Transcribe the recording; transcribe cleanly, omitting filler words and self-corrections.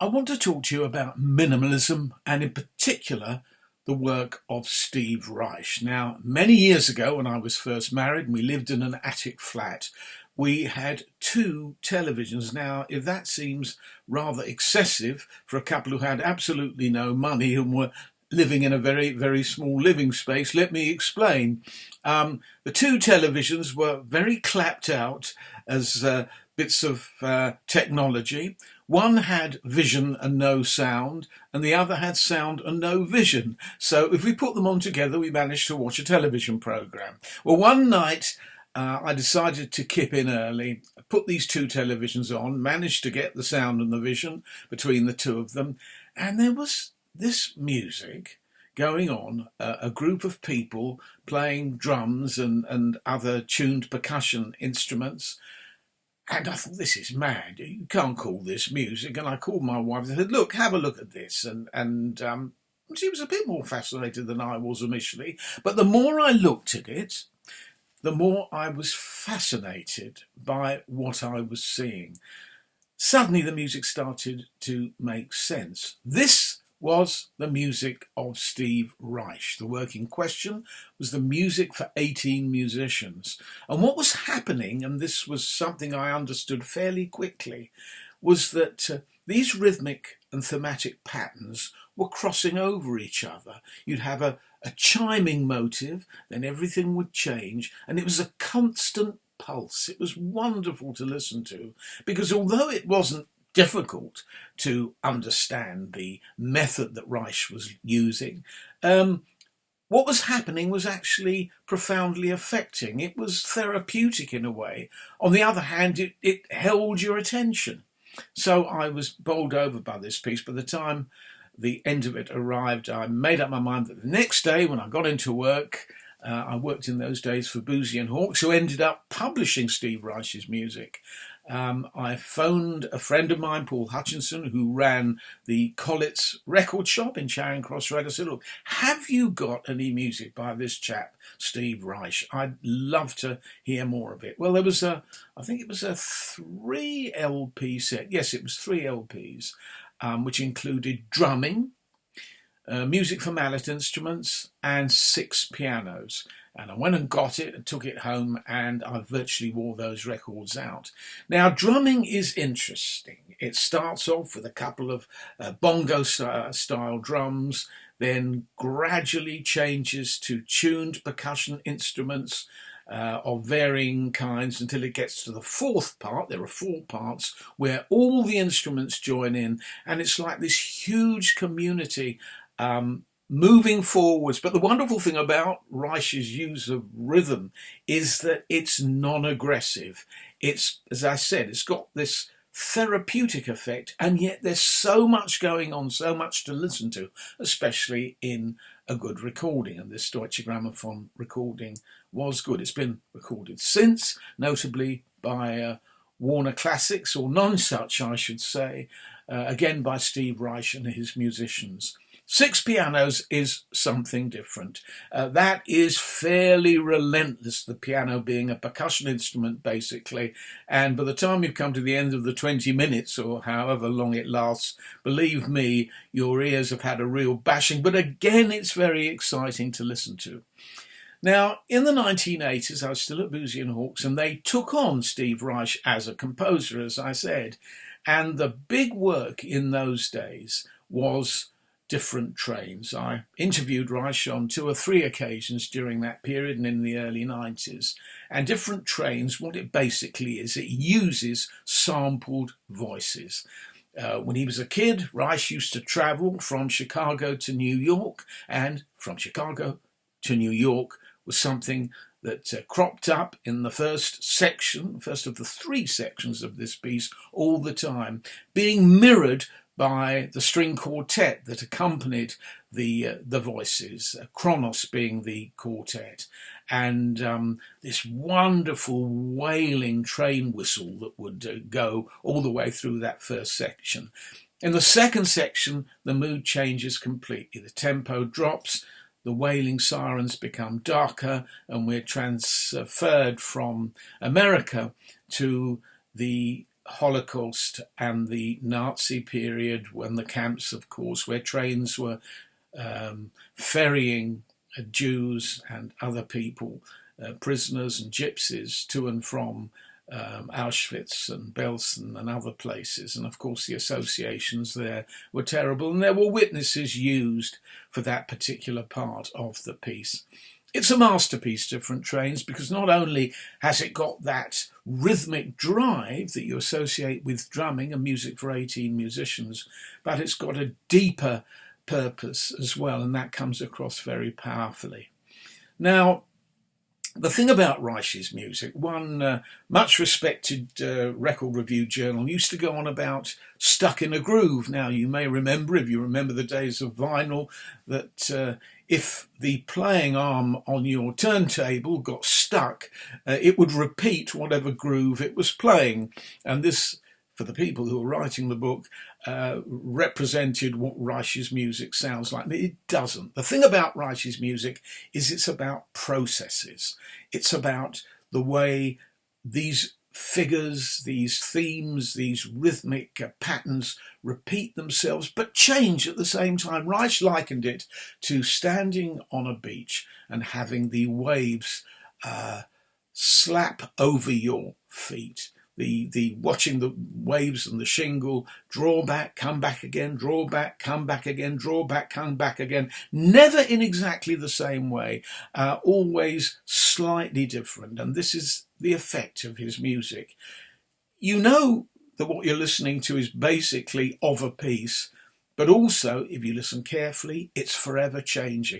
I want to talk to you about minimalism and, in particular, the work of Steve Reich. Now, many years ago, when I was first married and we lived in an attic flat, we had two televisions. Now, if that seems rather excessive for a couple who had absolutely no money and were living in a very, very small living space, let me explain. The two televisions were very clapped out as bits of technology. One had vision and no sound, and the other had sound and no vision. So if we put them on together, we managed to watch a television programme. Well, one night I decided to kip in early, put these two televisions on, managed to get the sound and the vision between the two of them, and there was this music going on, a group of people playing drums and other tuned percussion instruments. And I thought, this is mad. You can't call this music. And I called my wife and said, look, have a look at this. And she was a bit more fascinated than I was initially. But the more I looked at it, the more I was fascinated by what I was seeing. Suddenly the music started to make sense. This was the music of Steve Reich. The work in question was the music for 18 musicians. And what was happening, and this was something I understood fairly quickly, was that these rhythmic and thematic patterns were crossing over each other. You'd have a chiming motive, then everything would change, and it was a constant pulse. It was wonderful to listen to, because although it wasn't difficult to understand the method that Reich was using, what was happening was actually profoundly affecting. It was therapeutic in a way. On the other hand, it held your attention. So I was bowled over by this piece. By the time the end of it arrived, I made up my mind that the next day when I got into work, I worked in those days for Boozy and Hawkes, who ended up publishing Steve Reich's music. I phoned a friend of mine, Paul Hutchinson, who ran the Collitz record shop in Charing Cross Road. I said, look, have you got any music by this chap, Steve Reich? I'd love to hear more of it. Well, there was I think it was a 3 LP set. Yes, it was 3 LPs, which included drumming, music for mallet instruments, and 6 pianos. And I went and got it and took it home, and I virtually wore those records out. Now, drumming is interesting. It starts off with a couple of bongo-style drums, then gradually changes to tuned percussion instruments of varying kinds until it gets to the fourth part. There are 4 parts where all the instruments join in, and it's like this huge community moving forwards. But the wonderful thing about Reich's use of rhythm is that it's non-aggressive. It's, as I said, it's got this therapeutic effect, and yet there's so much going on, so much to listen to, especially in a good recording. And this Deutsche Grammophon recording was good. It's been recorded since, notably by Warner Classics, or Nonsuch, I should say, again by Steve Reich and his musicians. 6 pianos is something different. That is fairly relentless, the piano being a percussion instrument, basically. And by the time you've come to the end of the 20 minutes, or however long it lasts, believe me, your ears have had a real bashing. But again, it's very exciting to listen to. Now, in the 1980s, I was still at Boozy and Hawkes, and they took on Steve Reich as a composer, as I said. And the big work in those days was Different Trains. I interviewed Reich on 2 or 3 occasions during that period and in the early 90s. And Different Trains, what it basically is, it uses sampled voices. When he was a kid, Reich used to travel from Chicago to New York, and from Chicago to New York was something that cropped up in the first section, first of the 3 sections of this piece, all the time, being mirrored by the string quartet that accompanied the voices, Kronos being the quartet, and this wonderful wailing train whistle that would go all the way through that first section. In the second section, the mood changes completely. The tempo drops, the wailing sirens become darker, and we're transferred from America to the Holocaust and the Nazi period, when the camps, of course, where trains were ferrying Jews and other people, prisoners and gypsies, to and from Auschwitz and Belsen and other places. And of course the associations there were terrible, and there were witnesses used for that particular part of the piece. It's a masterpiece, Different Trains, because not only has it got that rhythmic drive that you associate with drumming and music for 18 musicians, but it's got a deeper purpose as well, and that comes across very powerfully. Now, the thing about Reich's music, one much respected record review journal used to go on about stuck in a groove. Now, you may remember, if you remember the days of vinyl, that if the playing arm on your turntable got stuck, it would repeat whatever groove it was playing. And this, for the people who were writing the book, represented what Reich's music sounds like. It doesn't. The thing about Reich's music is it's about processes. It's about the way these figures, these themes, these rhythmic patterns repeat themselves but change at the same time. Reich likened it to standing on a beach and having the waves slap over your feet. The watching the waves and the shingle, draw back, come back again, draw back, come back again, draw back, come back again, never in exactly the same way, always slightly different. And this is the effect of his music. You know that what you're listening to is basically of a piece, but also, if you listen carefully, it's forever changing.